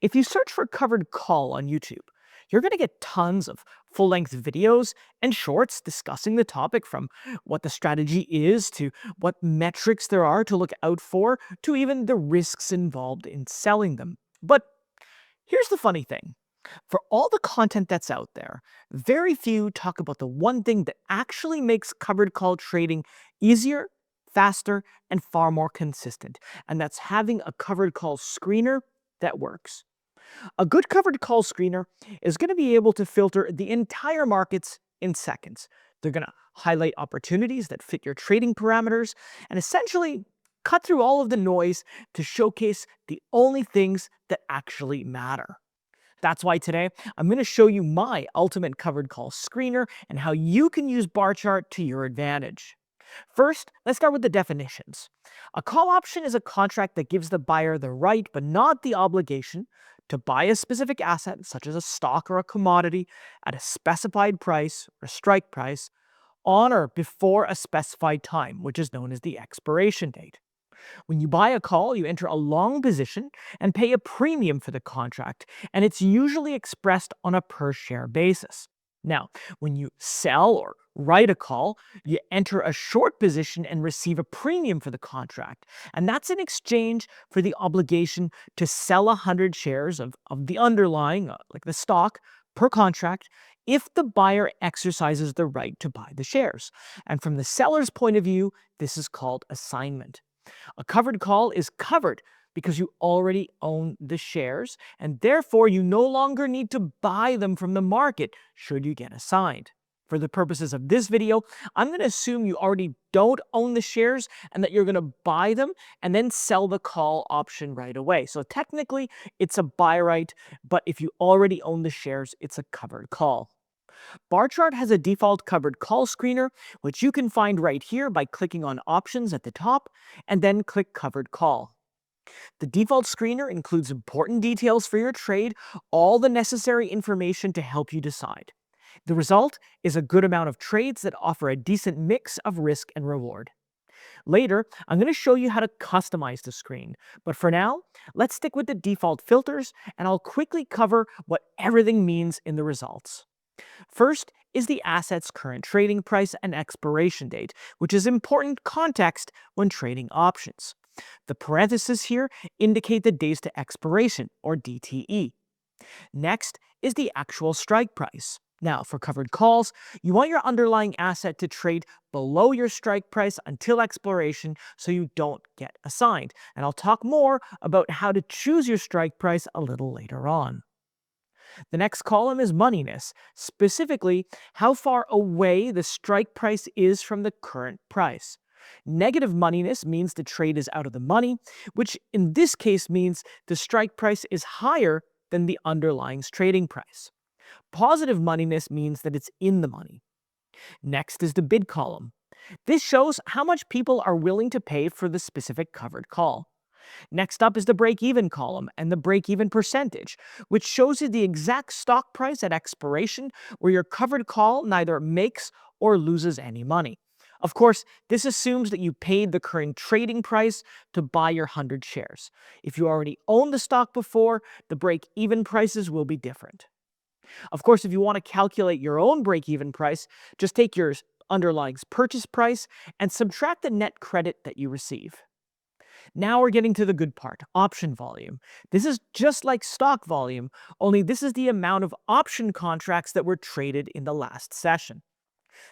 If you search for covered call on YouTube, you're going to get tons of full length videos and shorts discussing the topic, from what the strategy is to what metrics there are to look out for to even the risks involved in selling them. But here's the funny thing. For all the content that's out there, very few talk about the one thing that actually makes covered call trading easier, faster, and far more consistent, and that's having a covered call screener that works. A good covered call screener is going to be able to filter the entire markets in seconds. They're going to highlight opportunities that fit your trading parameters and essentially cut through all of the noise to showcase the only things that actually matter. That's why today I'm going to show you my ultimate covered call screener and how you can use Barchart to your advantage. First, let's start with the definitions. A call option is a contract that gives the buyer the right, but not the obligation, to buy a specific asset, such as a stock or a commodity, at a specified price or strike price on or before a specified time, which is known as the expiration date. When you buy a call, you enter a long position and pay a premium for the contract, and it's usually expressed on a per share basis. Now, when you sell or write a call, you enter a short position and receive a premium for the contract, and that's in exchange for the obligation to sell 100 shares of the underlying, like the stock, per contract if the buyer exercises the right to buy the shares. And from the seller's point of view, this is called assignment. A covered call is covered because you already own the shares, and therefore you no longer need to buy them from the market should you get assigned. For the purposes of this video, I'm going to assume you already don't own the shares and that you're going to buy them and then sell the call option right away. So technically, it's a buy right, but if you already own the shares, it's a covered call. Barchart has a default covered call screener, which you can find right here by clicking on Options at the top and then click Covered Call. The default screener includes important details for your trade, all the necessary information to help you decide. The result is a good amount of trades that offer a decent mix of risk and reward. Later, I'm going to show you how to customize the screen, but for now, let's stick with the default filters and I'll quickly cover what everything means in the results. First is the asset's current trading price and expiration date, which is important context when trading options. The parentheses here indicate the days to expiration, or DTE. Next is the actual strike price. Now, for covered calls, you want your underlying asset to trade below your strike price until expiration so you don't get assigned. And I'll talk more about how to choose your strike price a little later on. The next column is moneyness, specifically how far away the strike price is from the current price. Negative moneyness means the trade is out of the money, which in this case means the strike price is higher than the underlying trading price. Positive moneyness means that it's in the money. Next is the bid column. This shows how much people are willing to pay for the specific covered call. Next up is the break-even column and the break-even percentage, which shows you the exact stock price at expiration where your covered call neither makes or loses any money. Of course, this assumes that you paid the current trading price to buy your 100 shares. If you already owned the stock before, the break-even prices will be different. Of course, if you want to calculate your own break-even price, just take your underlying purchase price and subtract the net credit that you receive. Now we're getting to the good part, option volume. This is just like stock volume, only this is the amount of option contracts that were traded in the last session.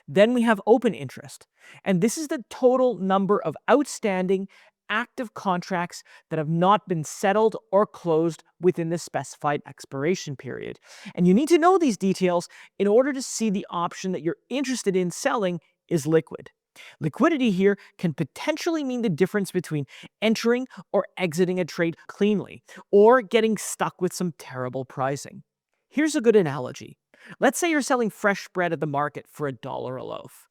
Then we have open interest, and this is the total number of outstanding active contracts that have not been settled or closed within the specified expiration period. And you need to know these details in order to see the option that you're interested in selling is liquid. Liquidity here can potentially mean the difference between entering or exiting a trade cleanly, or getting stuck with some terrible pricing. Here's a good analogy. Let's say you're selling fresh bread at the market for $1 a loaf,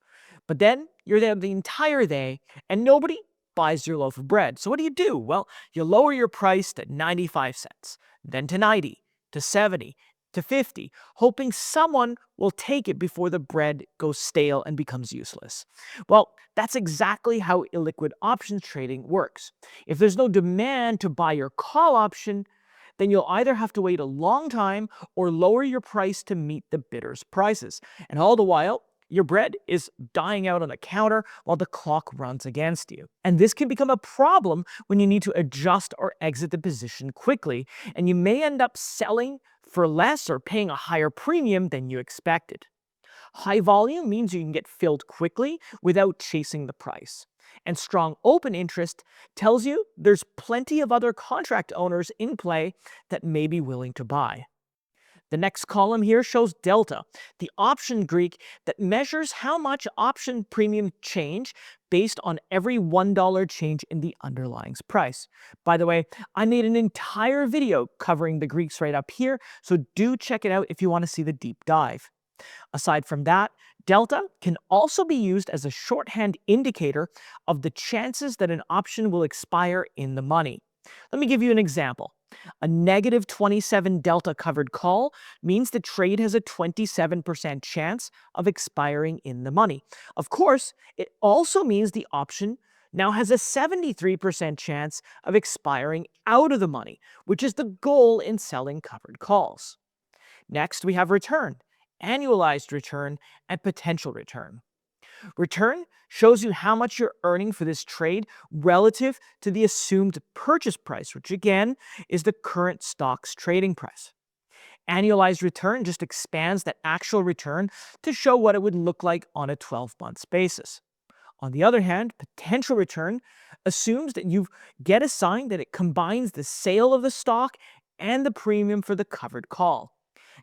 but then you're there the entire day and nobody buys your loaf of bread. So what do? Well, you lower your price to 95 cents, then to 90, to 70, to 50, hoping someone will take it before the bread goes stale and becomes useless. Well, that's exactly how illiquid options trading works. If there's no demand to buy your call option, then you'll either have to wait a long time or lower your price to meet the bidder's prices. And all the while, your bread is dying out on the counter while the clock runs against you. And this can become a problem when you need to adjust or exit the position quickly, and you may end up selling for less or paying a higher premium than you expected. High volume means you can get filled quickly without chasing the price. And strong open interest tells you there's plenty of other contract owners in play that may be willing to buy. The next column here shows delta, the option Greek that measures how much option premium change based on every $1 change in the underlying price. By the way, I made an entire video covering the Greeks right up here, so do check it out if you want to see the deep dive. Aside from that, delta can also be used as a shorthand indicator of the chances that an option will expire in the money. Let me give you an example. A negative 27 delta covered call means the trade has a 27% chance of expiring in the money. Of course, it also means the option now has a 73% chance of expiring out of the money, which is the goal in selling covered calls. Next, we have return, annualized return, and potential return. Return shows you how much you're earning for this trade relative to the assumed purchase price, which again is the current stock's trading price. Annualized return just expands that actual return to show what it would look like on a 12-month basis. On the other hand, potential return assumes that you get assigned that it combines the sale of the stock and the premium for the covered call.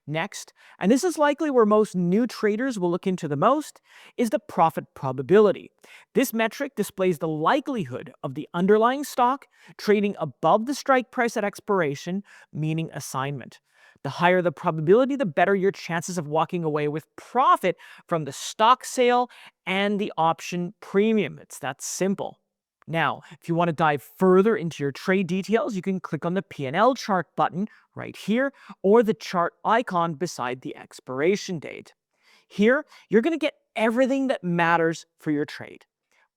Next, and this is likely where most new traders will look into the most, is the profit probability. This metric displays the likelihood of the underlying stock trading above the strike price at expiration, meaning assignment. The higher the probability, the better your chances of walking away with profit from the stock sale and the option premium. It's that simple. Now, if you want to dive further into your trade details, you can click on the P&L chart button right here or the chart icon beside the expiration date. Here, you're going to get everything that matters for your trade.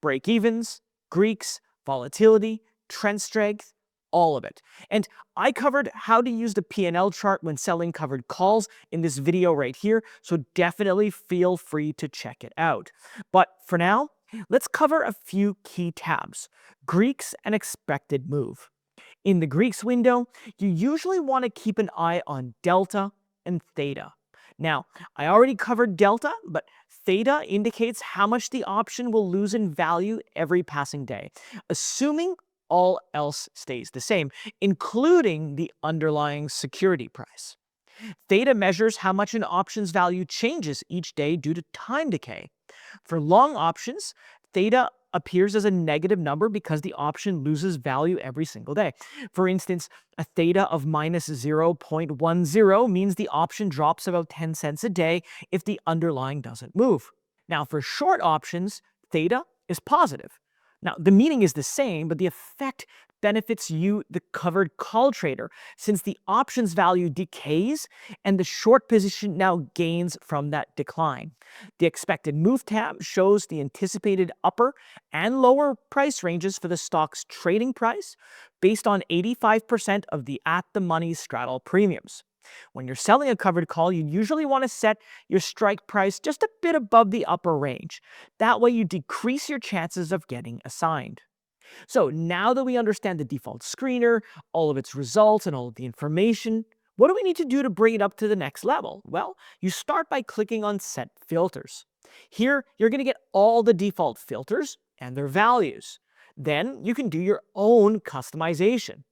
Break-evens, Greeks, volatility, trend strength, all of it. And I covered how to use the P&L chart when selling covered calls in this video right here, so definitely feel free to check it out. But for now, let's cover a few key tabs: Greeks and expected move. In the Greeks window, you usually want to keep an eye on delta and theta. Now, I already covered delta, but theta indicates how much the option will lose in value every passing day, assuming all else stays the same, including the underlying security price. Theta measures how much an option's value changes each day due to time decay. For long options, theta appears as a negative number because the option loses value every single day. For instance, a theta of minus 0.10 means the option drops about 10 cents a day if the underlying doesn't move. Now, for short options, theta is positive. Now, the meaning is the same, but the effect benefits you, the covered call trader, since the option's value decays and the short position now gains from that decline. The expected move tab shows the anticipated upper and lower price ranges for the stock's trading price based on 85% of the at-the-money straddle premiums. When you're selling a covered call, you usually want to set your strike price just a bit above the upper range. That way you decrease your chances of getting assigned. So now that we understand the default screener, all of its results, and all of the information, what do we need to do to bring it up to the next level? Well, you start by clicking on Set Filters. Here, you're going to get all the default filters and their values. Then you can do your own customization.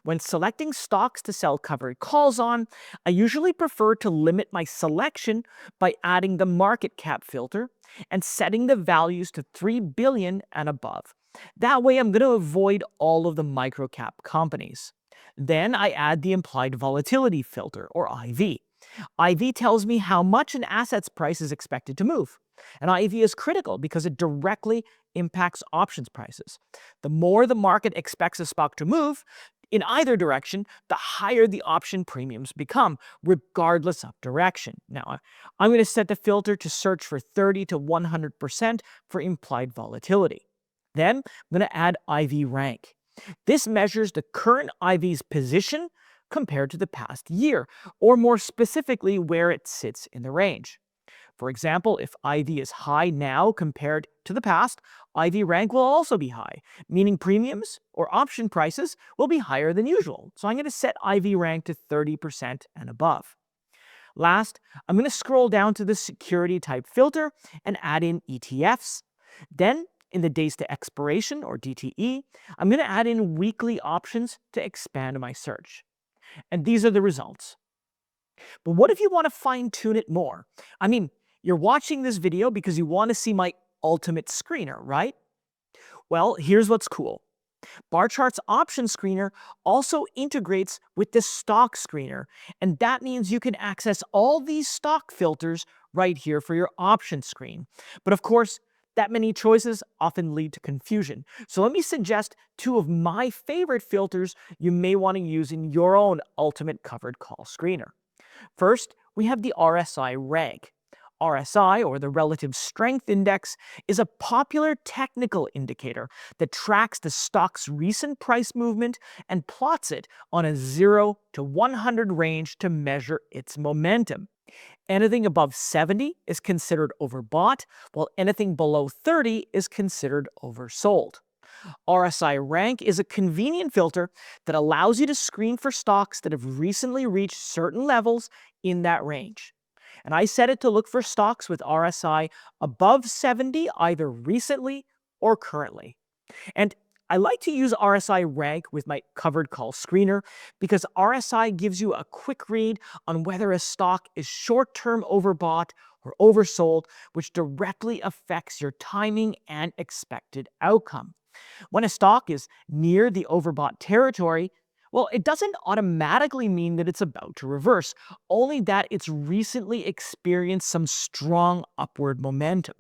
When selecting stocks to sell covered calls on, I usually prefer to limit my selection by adding the market cap filter and setting the values to 3 billion and above. That way I'm going to avoid all of the microcap companies. Then I add the implied volatility filter, or IV. IV tells me how much an asset's price is expected to move. And IV is critical because it directly impacts options prices. The more the market expects a stock to move, in either direction, the higher the option premiums become, regardless of direction. Now, I'm going to set the filter to search for 30 to 100% for implied volatility. Then I'm going to add IV rank. This measures the current IV's position compared to the past year, or more specifically, where it sits in the range. For example, if IV is high now compared to the past, IV rank will also be high, meaning premiums or option prices will be higher than usual. So I'm going to set IV rank to 30% and above. Last, I'm going to scroll down to the security type filter and add in ETFs. Then, in the days to expiration, or DTE, I'm going to add in weekly options to expand my search. And these are the results. But what if you want to fine tune it more? I mean, you're watching this video because you want to see my ultimate screener, right? Well, here's what's cool. Barchart's option screener also integrates with the stock screener, and that means you can access all these stock filters right here for your option screen. But of course, that many choices often lead to confusion. So let me suggest two of my favorite filters you may want to use in your own ultimate covered call screener. First, we have the RSI rank. RSI, or the Relative Strength Index, is a popular technical indicator that tracks the stock's recent price movement and plots it on a 0 to 100 range to measure its momentum. Anything above 70 is considered overbought, while anything below 30 is considered oversold. RSI rank is a convenient filter that allows you to screen for stocks that have recently reached certain levels in that range. And I set it to look for stocks with RSI above 70 either recently or currently. And I like to use RSI rank with my covered call screener because RSI gives you a quick read on whether a stock is short-term overbought or oversold, which directly affects your timing and expected outcome. When a stock is near the overbought territory, well, it doesn't automatically mean that it's about to reverse, only that it's recently experienced some strong upward momentum.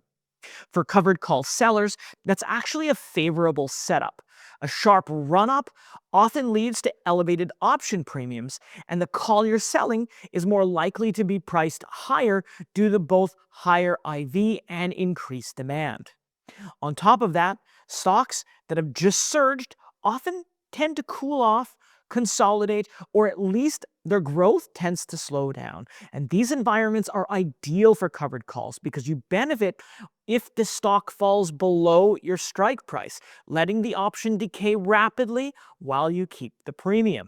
For covered call sellers, that's actually a favorable setup. A sharp run-up often leads to elevated option premiums, and the call you're selling is more likely to be priced higher due to both higher IV and increased demand. On top of that, stocks that have just surged often tend to cool off, consolidate, or at least their growth tends to slow down. And these environments are ideal for covered calls because you benefit if the stock falls below your strike price, letting the option decay rapidly while you keep the premium.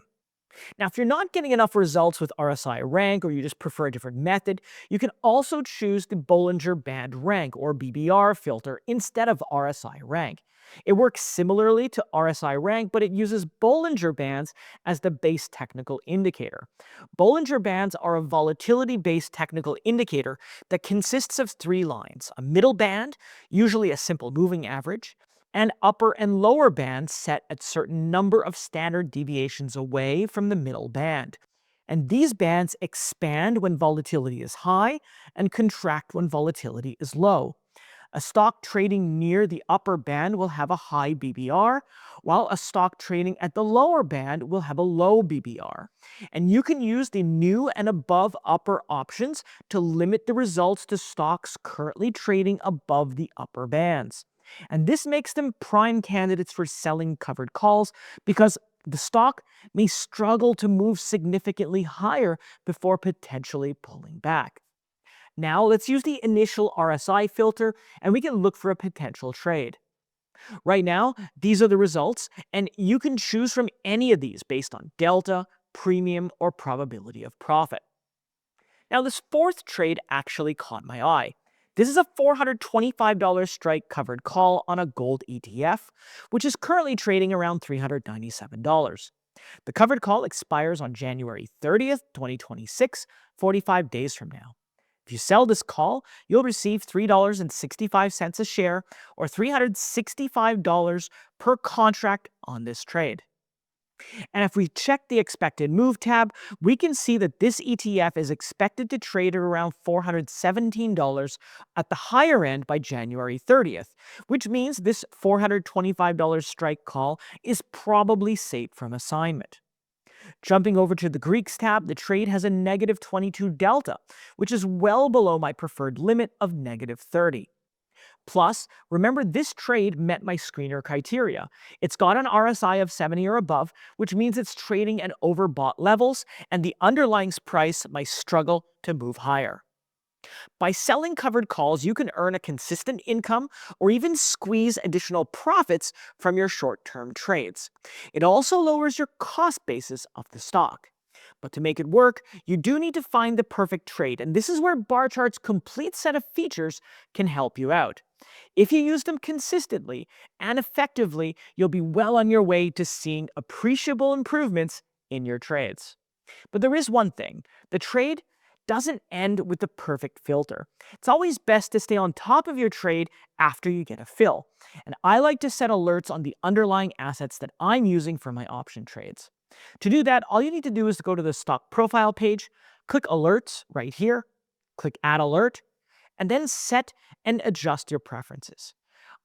Now, if you're not getting enough results with RSI rank or you just prefer a different method, you can also choose the Bollinger Band rank, or BBR filter, instead of RSI rank. It works similarly to RSI rank, but it uses Bollinger Bands as the base technical indicator. Bollinger Bands are a volatility-based technical indicator that consists of three lines: a middle band, usually a simple moving average, and upper and lower bands set at certain number of standard deviations away from the middle band. And these bands expand when volatility is high and contract when volatility is low. A stock trading near the upper band will have a high BBR, while a stock trading at the lower band will have a low BBR. And you can use the new and above upper options to limit the results to stocks currently trading above the upper bands. And this makes them prime candidates for selling covered calls because the stock may struggle to move significantly higher before potentially pulling back. Now let's use the initial RSI filter and we can look for a potential trade. Right now, these are the results, and you can choose from any of these based on delta, premium, or probability of profit. Now this fourth trade actually caught my eye. This is a $425 strike covered call on a gold ETF, which is currently trading around $397. The covered call expires on January 30th, 2026, 45 days from now. If you sell this call, you'll receive $3.65 a share, or $365 per contract on this trade. And if we check the expected move tab, we can see that this ETF is expected to trade at around $417 at the higher end by January 30th, which means this $425 strike call is probably safe from assignment. Jumping over to the Greeks tab, the trade has a -22 delta, which is well below my preferred limit of -30. Plus, remember this trade met my screener criteria. It's got an RSI of 70 or above, which means it's trading at overbought levels, and the underlying price might struggle to move higher. By selling covered calls, you can earn a consistent income or even squeeze additional profits from your short-term trades. It also lowers your cost basis of the stock. But to make it work, you do need to find the perfect trade, and this is where Barchart's complete set of features can help you out. If you use them consistently and effectively, you'll be well on your way to seeing appreciable improvements in your trades. But there is one thing: the trade doesn't end with the perfect filter. It's always best to stay on top of your trade after you get a fill. And I like to set alerts on the underlying assets that I'm using for my option trades. To do that, all you need to do is to go to the stock profile page, click alerts right here, click add alert, and then set and adjust your preferences.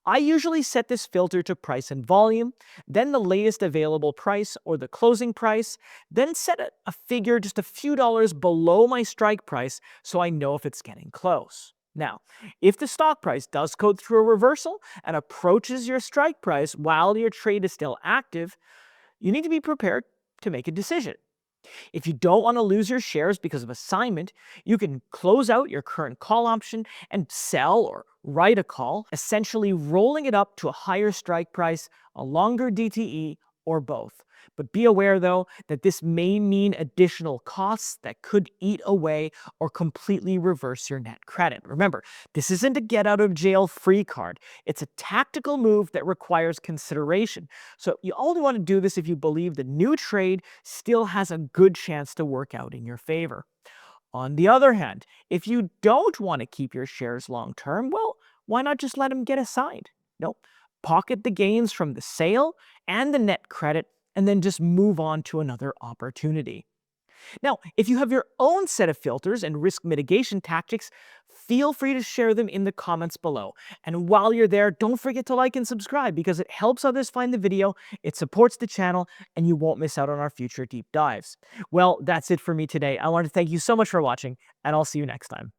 I usually set this filter to price and volume, then the latest available price or the closing price, then set a figure just a few dollars below my strike price so I know if it's getting close. Now, if the stock price does go through a reversal and approaches your strike price while your trade is still active, you need to be prepared to make a decision. If you don't want to lose your shares because of assignment, you can close out your current call option and sell or write a call, essentially rolling it up to a higher strike price, a longer DTE, or both. But be aware, though, that this may mean additional costs that could eat away or completely reverse your net credit. Remember, this isn't a get out of jail free card. It's a tactical move that requires consideration. So you only want to do this if you believe the new trade still has a good chance to work out in your favor. On the other hand, if you don't want to keep your shares long term, well, why not just let them get assigned? Nope. Pocket the gains from the sale and the net credit, and then just move on to another opportunity. Now, if you have your own set of filters and risk mitigation tactics, feel free to share them in the comments below. And while you're there, don't forget to like and subscribe because it helps others find the video, it supports the channel, and you won't miss out on our future deep dives. Well, that's it for me today. I want to thank you so much for watching, and I'll see you next time.